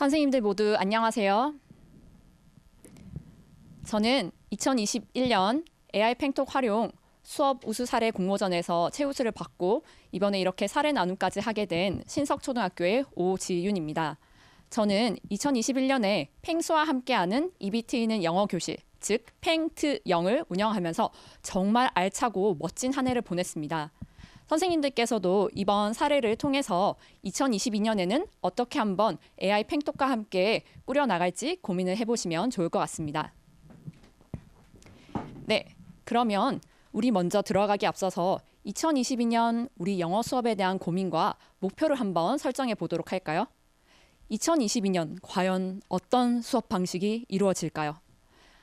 선생님들 모두 안녕하세요. 저는 2021년 AI 팽톡 활용 수업 우수 사례 공모전에서 최우수를 받고 이번에 이렇게 사례 나눔까지 하게 된 신석초등학교의 오지윤입니다. 저는 2021년에 팽수와 함께하는 입이 트이는 영어 교실, 즉 팽트 0을 운영하면서 정말 알차고 멋진 한 해를 보냈습니다. 선생님들께서도 이번 사례를 통해서 2022년에는 어떻게 한번 AI 팽톡과 함께 꾸려나갈지 고민을 해보시면 좋을 것 같습니다. 네, 그러면 우리 먼저 들어가기 앞서서 2022년 우리 영어 수업에 대한 고민과 목표를 한번 설정해 보도록 할까요? 2022년 과연 어떤 수업 방식이 이루어질까요?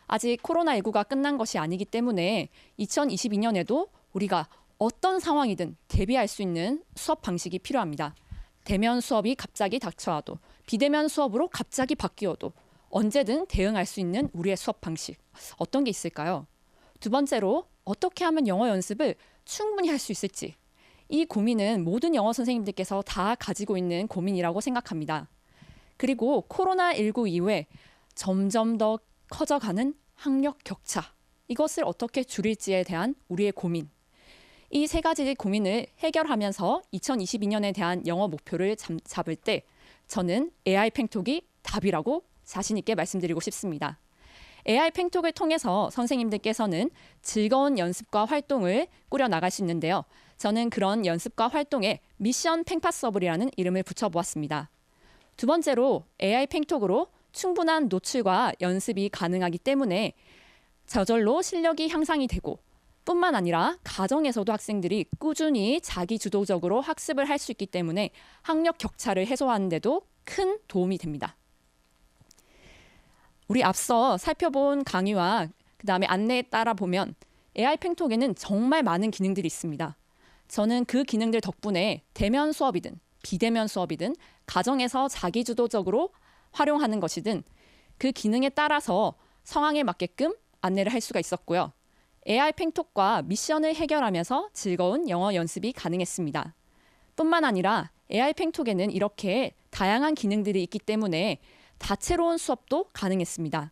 아직 코로나19가 끝난 것이 아니기 때문에 2022년에도 우리가 어떤 상황이든 대비할 수 있는 수업 방식이 필요합니다. 대면 수업이 갑자기 닥쳐와도 비대면 수업으로 갑자기 바뀌어도 언제든 대응할 수 있는 우리의 수업 방식 어떤 게 있을까요? 두 번째로 어떻게 하면 영어 연습을 충분히 할 수 있을지 이 고민은 모든 영어 선생님들께서 다 가지고 있는 고민이라고 생각합니다. 그리고 코로나19 이후에 점점 더 커져가는 학력 격차 이것을 어떻게 줄일지에 대한 우리의 고민 이 세 가지 고민을 해결하면서 2022년에 대한 영어 목표를 잡을 때 저는 AI 팽톡이 답이라고 자신 있게 말씀드리고 싶습니다. AI 팽톡을 통해서 선생님들께서는 즐거운 연습과 활동을 꾸려나갈 수 있는데요. 저는 그런 연습과 활동에 미션 팽파서블이라는 이름을 붙여보았습니다. 두 번째로 AI 팽톡으로 충분한 노출과 연습이 가능하기 때문에 저절로 실력이 향상이 되고 뿐만 아니라 가정에서도 학생들이 꾸준히 자기주도적으로 학습을 할 수 있기 때문에 학력 격차를 해소하는 데도 큰 도움이 됩니다. 우리 앞서 살펴본 강의와 그다음에 안내에 따라 보면 AI 팽톡에는 정말 많은 기능들이 있습니다. 저는 그 기능들 덕분에 대면 수업이든 비대면 수업이든 가정에서 자기주도적으로 활용하는 것이든 그 기능에 따라서 상황에 맞게끔 안내를 할 수가 있었고요. AI 팽톡과 미션을 해결하면서 즐거운 영어 연습이 가능했습니다. 뿐만 아니라 AI 팽톡에는 이렇게 다양한 기능들이 있기 때문에 다채로운 수업도 가능했습니다.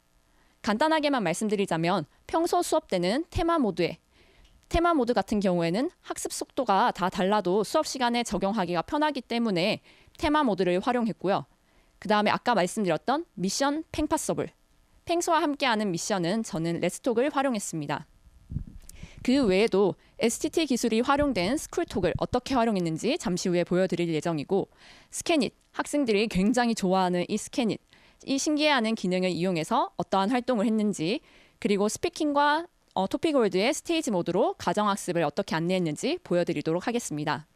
간단하게만 말씀드리자면 평소 수업 때는 테마 모드 같은 경우에는 학습 속도가 다 달라도 수업 시간에 적용하기가 편하기 때문에 테마 모드를 활용했고요. 그 다음에 아까 말씀드렸던 미션 팽파서블 팽수와 함께하는 미션은 저는 레스톡을 활용했습니다. 그 외에도 STT 기술이 활용된 스쿨톡을 어떻게 활용했는지 잠시 후에 보여드릴 예정이고 스캐닛, 학생들이 굉장히 좋아하는 이 스캐닛, 이 신기해하는 기능을 이용해서 어떠한 활동을 했는지 그리고 스피킹과 토픽월드의 스테이지 모드로 가정학습을 어떻게 안내했는지 보여드리도록 하겠습니다.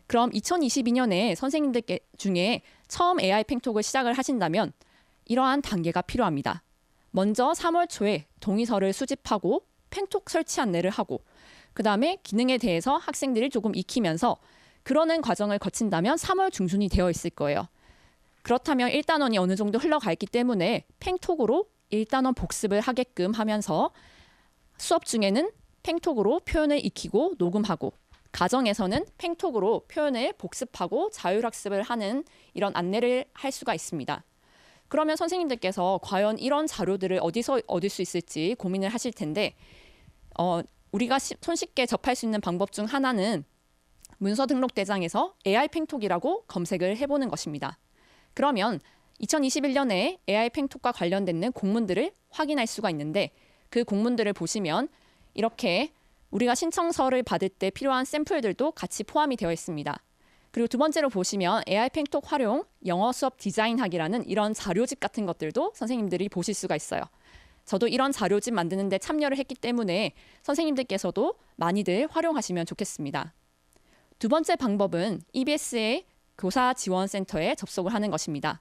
그럼 2022년에 선생님들 중에 처음 AI 팽톡을 시작을 하신다면 이러한 단계가 필요합니다. 먼저 3월 초에 동의서를 수집하고 팽톡 설치 안내를 하고 그 다음에 기능에 대해서 학생들이 조금 익히면서 그러는 과정을 거친다면 3월 중순이 되어 있을 거예요. 그렇다면 1단원이 어느 정도 흘러갔기 때문에 팽톡으로 1단원 복습을 하게끔 하면서 수업 중에는 팽톡으로 표현을 익히고 녹음하고 가정에서는 팽톡으로 표현을 복습하고 자율학습을 하는 이런 안내를 할 수가 있습니다. 그러면 선생님들께서 과연 이런 자료들을 어디서 얻을 수 있을지 고민을 하실 텐데 우리가 손쉽게 접할 수 있는 방법 중 하나는 문서 등록 대장에서 AI 팽톡이라고 검색을 해보는 것입니다. 그러면 2021년에 AI 팽톡과 관련된 공문들을 확인할 수가 있는데 그 공문들을 보시면 이렇게 우리가 신청서를 받을 때 필요한 샘플들도 같이 포함이 되어 있습니다. 그리고 두 번째로 보시면 AI 팽톡 활용 영어 수업 디자인하기라는 이런 자료집 같은 것들도 선생님들이 보실 수가 있어요. 저도 이런 자료집 만드는 데 참여를 했기 때문에 선생님들께서도 많이들 활용하시면 좋겠습니다. 두 번째 방법은 EBS의 교사 지원센터에 접속을 하는 것입니다.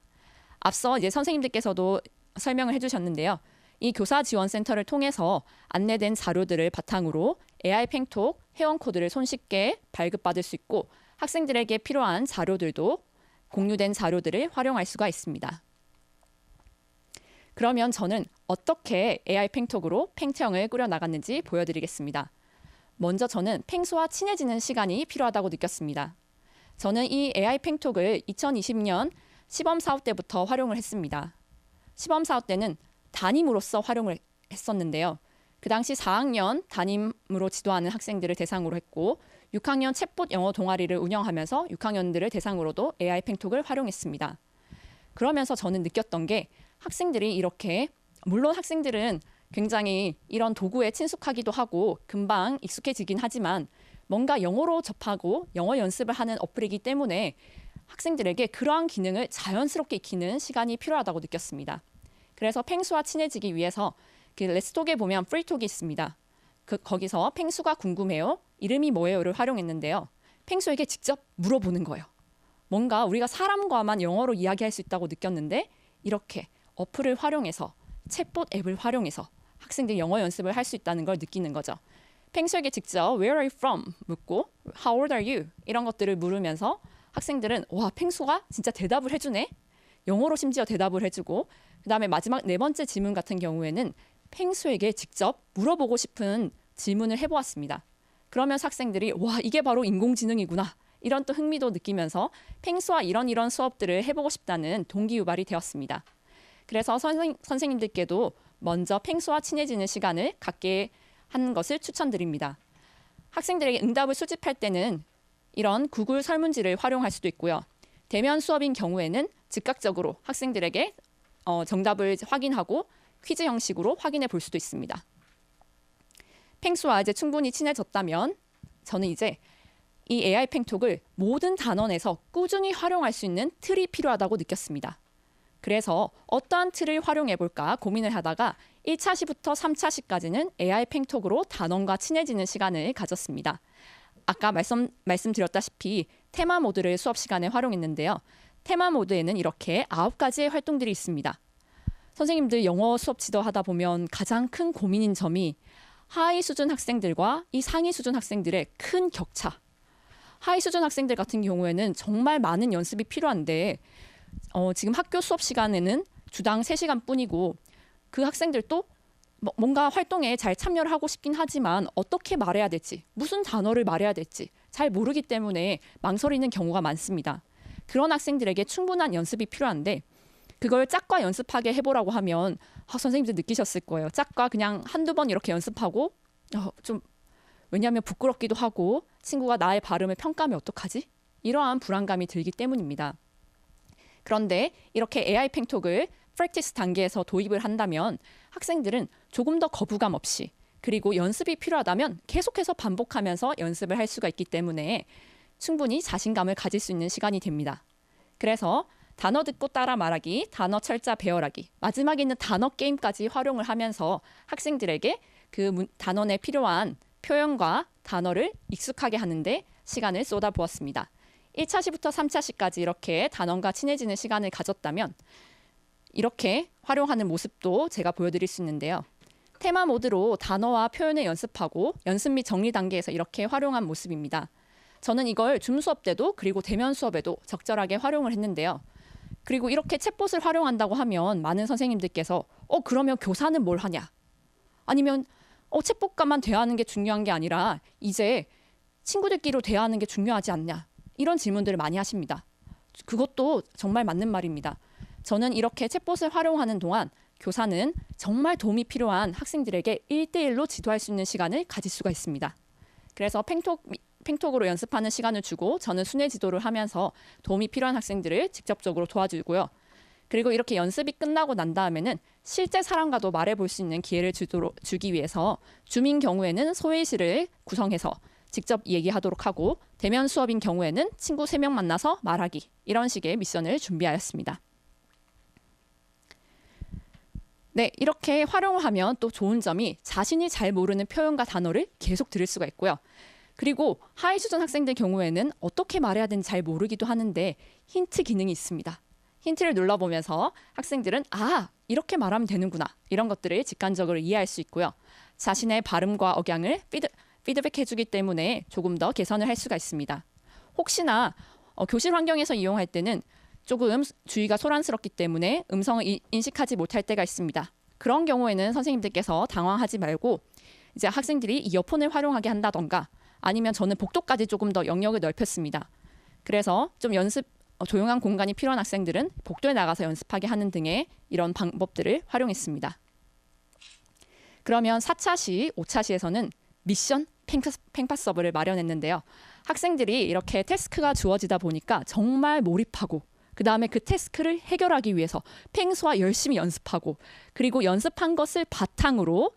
앞서 이제 선생님들께서도 설명을 해주셨는데요. 이 교사 지원센터를 통해서 안내된 자료들을 바탕으로 AI 팽톡 회원 코드를 손쉽게 발급받을 수 있고 학생들에게 필요한 자료들도 공유된 자료들을 활용할 수가 있습니다. 그러면 저는 어떻게 AI 팽톡으로 팽트형을 꾸려나갔는지 보여드리겠습니다. 먼저 저는 팽수와 친해지는 시간이 필요하다고 느꼈습니다. 저는 이 AI 팽톡을 2020년 시범 사업 때부터 활용을 했습니다. 시범 사업 때는 담임으로서 활용을 했었는데요. 그 당시 4학년 담임으로 지도하는 학생들을 대상으로 했고 6학년 챗봇 영어 동아리를 운영하면서 6학년들을 대상으로도 AI 팽톡을 활용했습니다. 그러면서 저는 느꼈던 게 학생들이 이렇게 물론 학생들은 굉장히 이런 도구에 친숙하기도 하고 금방 익숙해지긴 하지만 뭔가 영어로 접하고 영어 연습을 하는 어플이기 때문에 학생들에게 그러한 기능을 자연스럽게 익히는 시간이 필요하다고 느꼈습니다. 그래서 펭수와 친해지기 위해서 그 레스톡에 보면 프리톡이 있습니다. 거기서 펭수가 궁금해요. 이름이 뭐예요를 활용했는데요. 펭수에게 직접 물어보는 거예요. 뭔가 우리가 사람과만 영어로 이야기할 수 있다고 느꼈는데 이렇게 어플을 활용해서 챗봇 앱을 활용해서 학생들이 영어 연습을 할 수 있다는 걸 느끼는 거죠. 펭수에게 직접 Where are you from? 묻고 How old are you? 이런 것들을 물으면서 학생들은 와 펭수가 진짜 대답을 해주네. 영어로 심지어 대답을 해주고 그다음에 마지막 네 번째 질문 같은 경우에는 펭수에게 직접 물어보고 싶은 질문을 해보았습니다. 그러면서 학생들이 와 이게 바로 인공지능이구나 이런 또 흥미도 느끼면서 펭수와 이런 수업들을 해보고 싶다는 동기유발이 되었습니다. 그래서 선생님들께도 먼저 펭수와 친해지는 시간을 갖게 하는 것을 추천드립니다. 학생들에게 응답을 수집할 때는 이런 구글 설문지를 활용할 수도 있고요. 대면 수업인 경우에는 즉각적으로 학생들에게 정답을 확인하고 퀴즈 형식으로 확인해 볼 수도 있습니다. 펭수와 이제 충분히 친해졌다면 저는 이제 이 AI 팽톡을 모든 단원에서 꾸준히 활용할 수 있는 틀이 필요하다고 느꼈습니다. 그래서 어떠한 틀을 활용해 볼까 고민을 하다가 1차 시부터 3차 시까지는 AI 팽톡으로 단원과 친해지는 시간을 가졌습니다. 아까 말씀드렸다시피 테마 모드를 수업 시간에 활용했는데요. 테마 모드에는 이렇게 9가지의 활동들이 있습니다. 선생님들 영어 수업 지도하다 보면 가장 큰 고민인 점이 하위 수준 학생들과 이 상위 수준 학생들의 큰 격차. 하위 수준 학생들 같은 경우에는 정말 많은 연습이 필요한데 지금 학교 수업 시간에는 주당 3시간 뿐이고 그 학생들도 뭔가 활동에 잘 참여를 하고 싶긴 하지만 어떻게 말해야 될지, 무슨 단어를 말해야 될지 잘 모르기 때문에 망설이는 경우가 많습니다. 그런 학생들에게 충분한 연습이 필요한데 그걸 짝과 연습하게 해보라고 하면 선생님들 느끼셨을 거예요. 짝과 그냥 한두 번 이렇게 연습하고 좀 왜냐하면 부끄럽기도 하고 친구가 나의 발음을 평가하면 어떡하지? 이러한 불안감이 들기 때문입니다. 그런데 이렇게 AI 팽톡을 프랙티스 단계에서 도입을 한다면 학생들은 조금 더 거부감 없이 그리고 연습이 필요하다면 계속해서 반복하면서 연습을 할 수가 있기 때문에 충분히 자신감을 가질 수 있는 시간이 됩니다. 그래서 단어 듣고 따라 말하기, 단어 철자 배열하기, 마지막에 있는 단어 게임까지 활용을 하면서 학생들에게 그 단원에 필요한 표현과 단어를 익숙하게 하는데 시간을 쏟아부었습니다. 1차 시부터 3차 시까지 이렇게 단원과 친해지는 시간을 가졌다면 이렇게 활용하는 모습도 제가 보여드릴 수 있는데요. 테마 모드로 단어와 표현을 연습하고 연습 및 정리 단계에서 이렇게 활용한 모습입니다. 저는 이걸 줌 수업 때도 그리고 대면 수업에도 적절하게 활용을 했는데요. 그리고 이렇게 챗봇을 활용한다고 하면 많은 선생님들께서 그러면 교사는 뭘 하냐? 아니면 챗봇과만 대화하는 게 중요한 게 아니라 이제 친구들끼리 대화하는 게 중요하지 않냐? 이런 질문들을 많이 하십니다. 그것도 정말 맞는 말입니다. 저는 이렇게 챗봇을 활용하는 동안 교사는 정말 도움이 필요한 학생들에게 1대1로 지도할 수 있는 시간을 가질 수가 있습니다. 그래서 팽톡으로 연습하는 시간을 주고 저는 순회 지도를 하면서 도움이 필요한 학생들을 직접적으로 도와주고요. 그리고 이렇게 연습이 끝나고 난 다음에는 실제 사람과도 말해볼 수 있는 기회를 주기 위해서 줌인 경우에는 소회의실을 구성해서 직접 얘기하도록 하고 대면 수업인 경우에는 친구 3명 만나서 말하기 이런 식의 미션을 준비하였습니다. 네, 이렇게 활용을 하면 또 좋은 점이 자신이 잘 모르는 표현과 단어를 계속 들을 수가 있고요. 그리고 하위 수준 학생들 경우에는 어떻게 말해야 되는지 잘 모르기도 하는데 힌트 기능이 있습니다. 힌트를 눌러보면서 학생들은 이렇게 말하면 되는구나 이런 것들을 직관적으로 이해할 수 있고요. 자신의 발음과 억양을 피드백해주기 때문에 조금 더 개선을 할 수가 있습니다. 혹시나 교실 환경에서 이용할 때는 조금 주의가 소란스럽기 때문에 음성을 인식하지 못할 때가 있습니다. 그런 경우에는 선생님들께서 당황하지 말고 이제 학생들이 이어폰을 활용하게 한다던가 아니면 저는 복도까지 조금 더 영역을 넓혔습니다. 그래서 좀 조용한 공간이 필요한 학생들은 복도에 나가서 연습하게 하는 등의 이런 방법들을 활용했습니다. 그러면 4차 시, 5차 시에서는 미션 팽파 서버를 마련했는데요. 학생들이 이렇게 태스크가 주어지다 보니까 정말 몰입하고 그 다음에 그 태스크를 해결하기 위해서 팽수와 열심히 연습하고 그리고 연습한 것을 바탕으로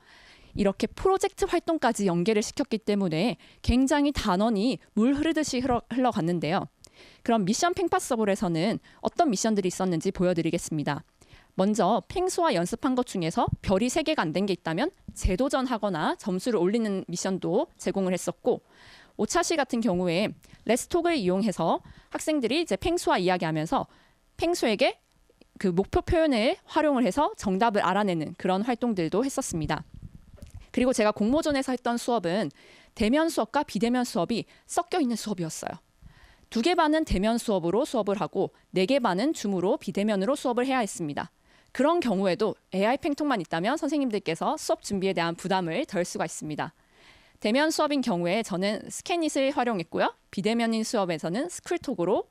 이렇게 프로젝트 활동까지 연계를 시켰기 때문에 굉장히 단원이 물 흐르듯이 흘러갔는데요. 그럼 미션 팽파 서버에서는 어떤 미션들이 있었는지 보여드리겠습니다. 먼저 팽수와 연습한 것 중에서 별이 3개가 안 된 게 있다면 재도전하거나 점수를 올리는 미션도 제공을 했었고 5차 시 같은 경우에 레스톡을 이용해서 학생들이 이제 팽수와 이야기하면서 팽수에게 그 목표 표현을 활용을 해서 정답을 알아내는 그런 활동들도 했었습니다. 그리고 제가 공모전에서 했던 수업은 대면 수업과 비대면 수업이 섞여 있는 수업이었어요. 2개 반은 대면 수업으로 수업을 하고 4개 반은 줌으로 비대면으로 수업을 해야 했습니다. 그런 경우에도 AI 팽통만 있다면 선생님들께서 수업 준비에 대한 부담을 덜 수가 있습니다. 대면 수업인 경우에 저는 스캐닛을 활용했고요. 비대면인 수업에서는 스쿨톡으로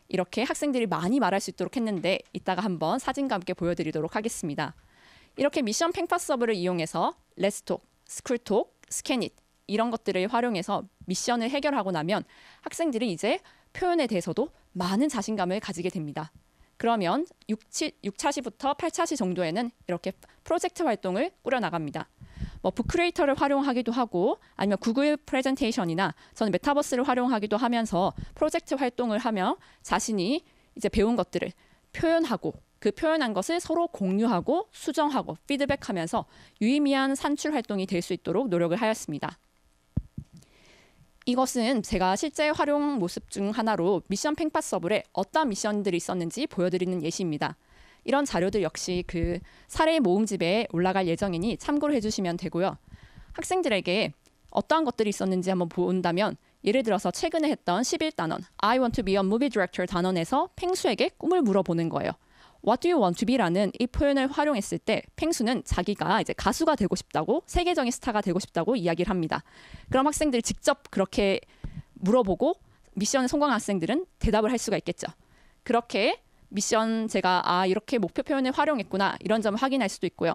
이렇게 학생들이 많이 말할 수 있도록 했는데 이따가 한번 사진과 함께 보여드리도록 하겠습니다. 이렇게 미션 팽파 서브를 이용해서 레스톡, 스쿨톡, 스캐닛 이런 것들을 활용해서 미션을 해결하고 나면 학생들이 이제 표현에 대해서도 많은 자신감을 가지게 됩니다. 그러면 6차 시부터 8차 시 정도에는 이렇게 프로젝트 활동을 꾸려나갑니다. 북크리에이터를 활용하기도 하고 아니면 구글 프레젠테이션이나 저는 메타버스를 활용하기도 하면서 프로젝트 활동을 하며 자신이 이제 배운 것들을 표현하고 그 표현한 것을 서로 공유하고 수정하고 피드백하면서 유의미한 산출 활동이 될 수 있도록 노력을 하였습니다. 이것은 제가 실제 활용 모습 중 하나로 미션 팽파 서브에 어떤 미션들이 있었는지 보여드리는 예시입니다. 이런 자료들 역시 그 사례 모음집에 올라갈 예정이니 참고를 해주시면 되고요. 학생들에게 어떠한 것들이 있었는지 한번 본다면 예를 들어서 최근에 했던 11단원 I want to be a movie director 단원에서 팽수에게 꿈을 물어보는 거예요. What do you want to be라는 이 표현을 활용했을 때 팽수는 자기가 이제 가수가 되고 싶다고 세계적인 스타가 되고 싶다고 이야기를 합니다. 그럼 학생들이 직접 그렇게 물어보고 미션에 성공한 학생들은 대답을 할 수가 있겠죠. 그렇게 미션 제가 이렇게 목표 표현을 활용했구나 이런 점을 확인할 수도 있고요.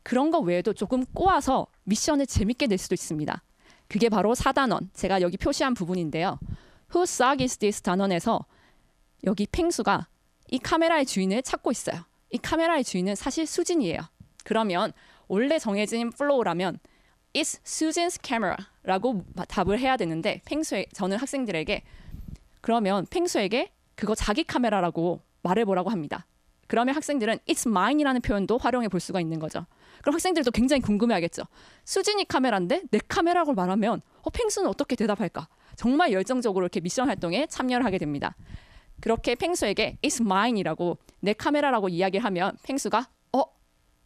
그런 거 외에도 조금 꼬아서 미션을 재밌게 낼 수도 있습니다. 그게 바로 4단원 제가 여기 표시한 부분인데요. Whose sock is this 단원에서 여기 팽수가 이 카메라의 주인을 찾고 있어요. 이 카메라의 주인은 사실 수진이에요. 그러면 원래 정해진 플로우라면 It's Susan's camera라고 답을 해야 되는데 저는 학생들에게 그러면 팽수에게 그거 자기 카메라라고 말해보라고 합니다. 그러면 학생들은 It's mine이라는 표현도 활용해 볼 수가 있는 거죠. 그럼 학생들도 굉장히 궁금해하겠죠. 수진이 카메라인데 내 카메라라고 말하면 팽수는 어떻게 대답할까? 정말 열정적으로 이렇게 미션 활동에 참여를 하게 됩니다. 그렇게 팽수에게 It's mine이라고 내 카메라라고 이야기를 하면 팽수가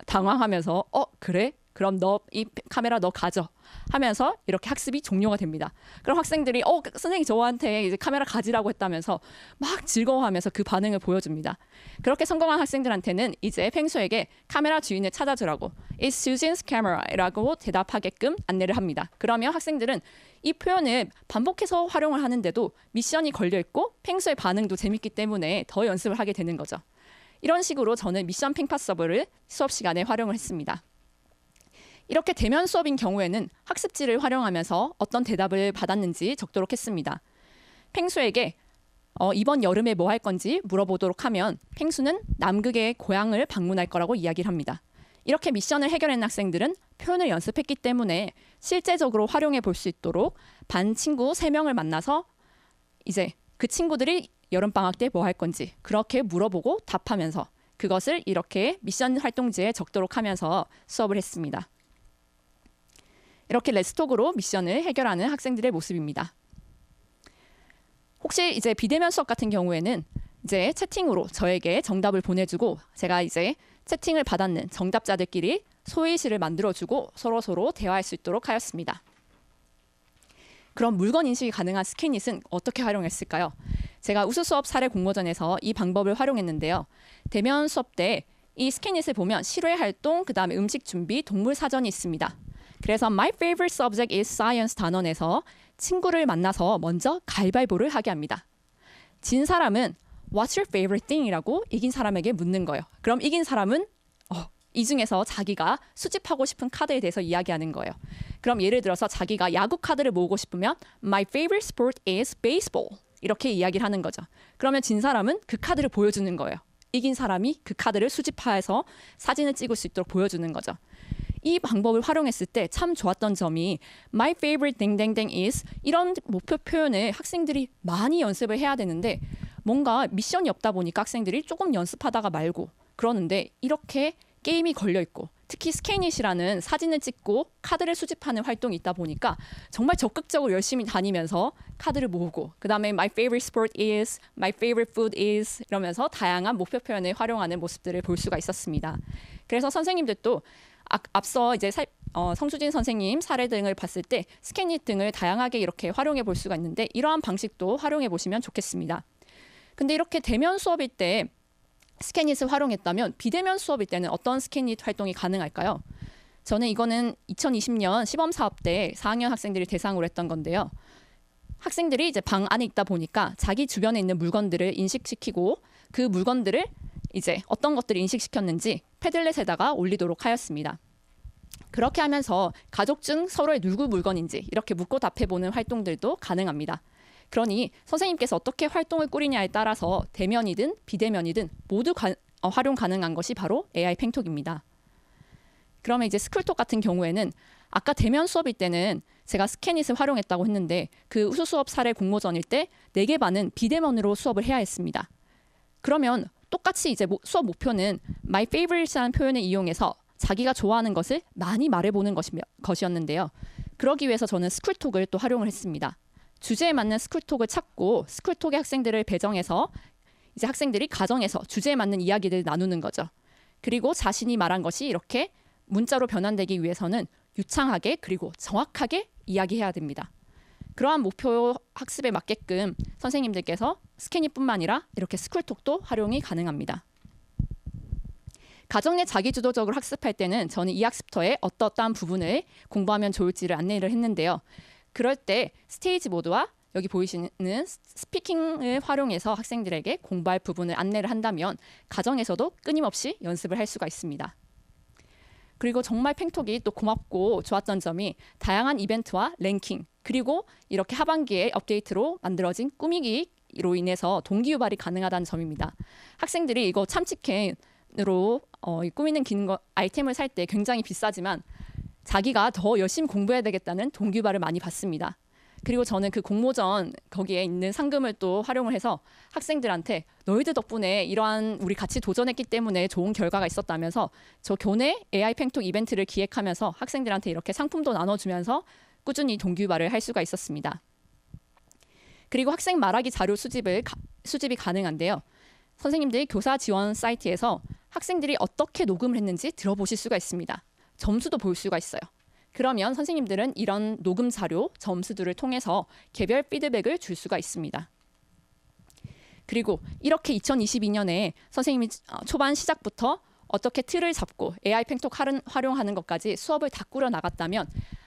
당황하면서 그래? 그럼 너 이 카메라 너 가져 하면서 이렇게 학습이 종료가 됩니다. 그럼 학생들이 선생님 저한테 이제 카메라 가지라고 했다면서 막 즐거워하면서 그 반응을 보여줍니다. 그렇게 성공한 학생들한테는 이제 팽수에게 카메라 주인을 찾아주라고 It's Susan's camera라고 대답하게끔 안내를 합니다. 그러면 학생들은 이 표현을 반복해서 활용을 하는데도 미션이 걸려있고 팽수의 반응도 재밌기 때문에 더 연습을 하게 되는 거죠. 이런 식으로 저는 미션 팽파 서버를 수업 시간에 활용을 했습니다. 이렇게 대면 수업인 경우에는 학습지를 활용하면서 어떤 대답을 받았는지 적도록 했습니다. 팽수에게 이번 여름에 뭐 할 건지 물어보도록 하면 팽수는 남극의 고향을 방문할 거라고 이야기를 합니다. 이렇게 미션을 해결한 학생들은 표현을 연습했기 때문에 실제적으로 활용해 볼 수 있도록 반 친구 3명을 만나서 이제 그 친구들이 여름방학 때 뭐 할 건지 그렇게 물어보고 답하면서 그것을 이렇게 미션 활동지에 적도록 하면서 수업을 했습니다. 이렇게 레스톡으로 미션을 해결하는 학생들의 모습입니다. 혹시 이제 비대면 수업 같은 경우에는 이제 채팅으로 저에게 정답을 보내주고 제가 이제 채팅을 받았는 정답자들끼리 소회의실을 만들어주고 서로 대화할 수 있도록 하였습니다. 그럼 물건 인식이 가능한 스캐닛은 어떻게 활용했을까요? 제가 우수 수업 사례 공모전에서 이 방법을 활용했는데요. 대면 수업 때 이 스캐닛을 보면 실외 활동, 그 다음에 음식 준비, 동물 사전이 있습니다. 그래서 My favorite subject is science 단원에서 친구를 만나서 먼저 가위바위보를 하게 합니다. 진 사람은 What's your favorite thing?이라고 이긴 사람에게 묻는 거예요. 그럼 이긴 사람은 이 중에서 자기가 수집하고 싶은 카드에 대해서 이야기하는 거예요. 그럼 예를 들어서 자기가 야구 카드를 모으고 싶으면 My favorite sport is baseball 이렇게 이야기를 하는 거죠. 그러면 진 사람은 그 카드를 보여주는 거예요. 이긴 사람이 그 카드를 수집해서 사진을 찍을 수 있도록 보여주는 거죠. 이 방법을 활용했을 때 참 좋았던 점이 My favorite 땡땡땡 is 이런 목표 표현을 학생들이 많이 연습을 해야 되는데 뭔가 미션이 없다 보니까 학생들이 조금 연습하다가 말고 그러는데 이렇게 게임이 걸려있고 특히 스캐닛이라는 사진을 찍고 카드를 수집하는 활동이 있다 보니까 정말 적극적으로 열심히 다니면서 카드를 모으고 그 다음에 My favorite sport is, My favorite food is 이러면서 다양한 목표 표현을 활용하는 모습들을 볼 수가 있었습니다. 그래서 선생님들도 앞서 이제 성수진 선생님 사례 등을 봤을 때 스캐닛 등을 다양하게 이렇게 활용해 볼 수가 있는데 이러한 방식도 활용해 보시면 좋겠습니다. 근데 이렇게 대면 수업일 때 스캐닛을 활용했다면 비대면 수업일 때는 어떤 스캐닛 활동이 가능할까요? 저는 이거는 2020년 시범 사업 때 4학년 학생들이 대상으로 했던 건데요. 학생들이 이제 방 안에 있다 보니까 자기 주변에 있는 물건들을 인식시키고 그 물건들을 이제 어떤 것들을 인식시켰는지 패들렛에다가 올리도록 하였습니다. 그렇게 하면서 가족 중 서로의 누구 물건인지 이렇게 묻고 답해보는 활동들도 가능합니다. 그러니 선생님께서 어떻게 활동을 꾸리냐에 따라서 대면이든 비대면이든 모두 활용 가능한 것이 바로 AI 팽톡입니다. 그러면 이제 스쿨톡 같은 경우에는 아까 대면 수업일 때는 제가 스캐닛을 활용했다고 했는데 그 우수 수업 사례 공모전일 때 4개 반은 비대면으로 수업을 해야 했습니다. 그러면 똑같이 이제 수업 목표는 My favorite라는 표현을 이용해서 자기가 좋아하는 것을 많이 말해보는 것이었는데요. 그러기 위해서 저는 스쿨톡을 또 활용을 했습니다. 주제에 맞는 스쿨톡을 찾고 스쿨톡의 학생들을 배정해서 이제 학생들이 가정에서 주제에 맞는 이야기를 나누는 거죠. 그리고 자신이 말한 것이 이렇게 문자로 변환되기 위해서는 유창하게 그리고 정확하게 이야기해야 됩니다. 그러한 목표 학습에 맞게끔 선생님들께서 스캐닛뿐만 아니라 이렇게 스쿨톡도 활용이 가능합니다. 가정 내 자기주도적으로 학습할 때는 저는 이 학습터의 어떠한 부분을 공부하면 좋을지를 안내를 했는데요. 그럴 때 스테이지 모드와 여기 보이시는 스피킹을 활용해서 학생들에게 공부할 부분을 안내를 한다면 가정에서도 끊임없이 연습을 할 수가 있습니다. 그리고 정말 팽톡이 또 고맙고 좋았던 점이 다양한 이벤트와 랭킹 그리고 이렇게 하반기에 업데이트로 만들어진 꾸미기로 인해서 동기유발이 가능하다는 점입니다. 학생들이 이거 참치캔으로 꾸미는 기능 아이템을 살 때 굉장히 비싸지만 자기가 더 열심히 공부해야 되겠다는 동기유발을 많이 받습니다. 그리고 저는 그 공모전 거기에 있는 상금을 또 활용을 해서 학생들한테 너희들 덕분에 이러한 우리 같이 도전했기 때문에 좋은 결과가 있었다면서 저 교내 AI 팽톡 이벤트를 기획하면서 학생들한테 이렇게 상품도 나눠주면서 꾸준히 동기유발을 할 수가 있었습니다. 그리고 학생 말하기 자료 수집이 가능한데요. 선생님들이 교사 지원 사이트에서 학생들이 어떻게 녹음을 했는지 들어보실 수가 있습니다. 점수도 볼 수가 있어요. 그러면 선생님들은 이런 녹음 자료, 점수들을 통해서 개별 피드백을 줄 수가 있습니다. 그리고 이렇게 2022년에 선생님이 초반 시작부터 어떻게 틀을 잡고 AI 팽톡 활용하는 것까지 수업을 다 꾸려 나갔다면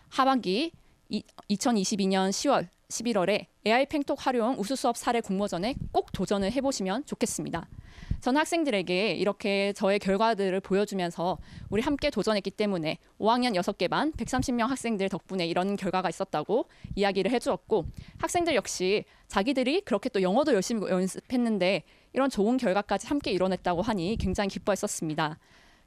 하반기 2022년 10월, 11월에 AI 팽톡 활용 우수 수업 사례 공모전에 꼭 도전을 해보시면 좋겠습니다. 저는 학생들에게 이렇게 저의 결과들을 보여주면서 우리 함께 도전했기 때문에 5학년 6개 반 130명 학생들 덕분에 이런 결과가 있었다고 이야기를 해주었고 학생들 역시 자기들이 그렇게 또 영어도 열심히 연습했는데 이런 좋은 결과까지 함께 이뤄냈다고 하니 굉장히 기뻐했었습니다.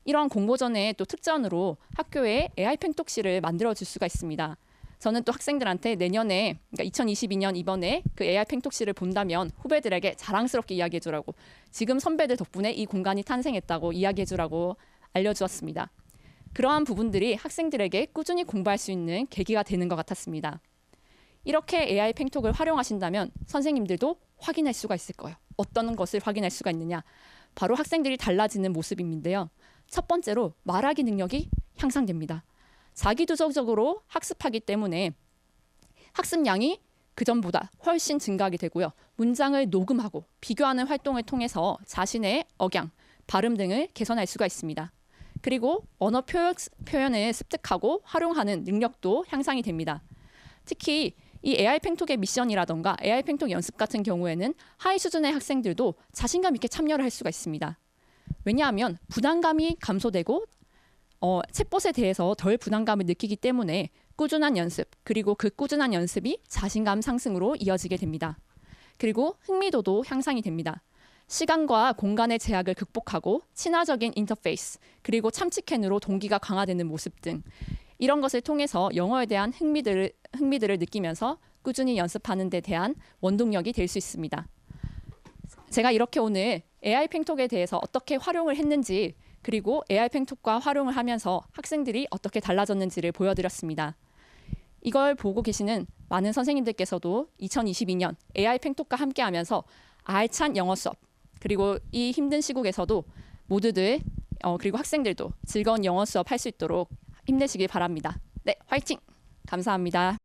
이런 공모전의 또 특전으로 학교에 AI 팽톡실을 만들어줄 수가 있습니다. 저는 또 학생들한테 내년에 그러니까 2022년 이번에 그 AI 팽톡실을 본다면 후배들에게 자랑스럽게 이야기해주라고 지금 선배들 덕분에 이 공간이 탄생했다고 이야기해주라고 알려주었습니다. 그러한 부분들이 학생들에게 꾸준히 공부할 수 있는 계기가 되는 것 같았습니다. 이렇게 AI 팽톡을 활용하신다면 선생님들도 확인할 수가 있을 거예요. 어떤 것을 확인할 수가 있느냐? 바로 학생들이 달라지는 모습인데요. 첫 번째로 말하기 능력이 향상됩니다. 자기주도적으로 학습하기 때문에 학습량이 그전보다 훨씬 증가하게 되고요. 문장을 녹음하고 비교하는 활동을 통해서 자신의 억양, 발음 등을 개선할 수가 있습니다. 그리고 언어 표현을 습득하고 활용하는 능력도 향상이 됩니다. 특히 이 AI 팽톡의 미션이라던가 AI 팽톡 연습 같은 경우에는 하위 수준의 학생들도 자신감 있게 참여를 할 수가 있습니다. 왜냐하면 부담감이 감소되고 챗봇에 대해서 덜 부담감을 느끼기 때문에 꾸준한 연습, 그리고 그 꾸준한 연습이 자신감 상승으로 이어지게 됩니다. 그리고 흥미도도 향상이 됩니다. 시간과 공간의 제약을 극복하고 친화적인 인터페이스, 그리고 참치캔으로 동기가 강화되는 모습 등 이런 것을 통해서 영어에 대한 흥미들을 느끼면서 꾸준히 연습하는 데 대한 원동력이 될 수 있습니다. 제가 이렇게 오늘 AI 팽톡에 대해서 어떻게 활용을 했는지, 그리고 AI 팽톡과 활용을 하면서 학생들이 어떻게 달라졌는지를 보여드렸습니다. 이걸 보고 계시는 많은 선생님들께서도 2022년 AI 팽톡과 함께하면서 알찬 영어 수업, 그리고 이 힘든 시국에서도 모두들 그리고 학생들도 즐거운 영어 수업 할 수 있도록 힘내시길 바랍니다. 네, 화이팅! 감사합니다.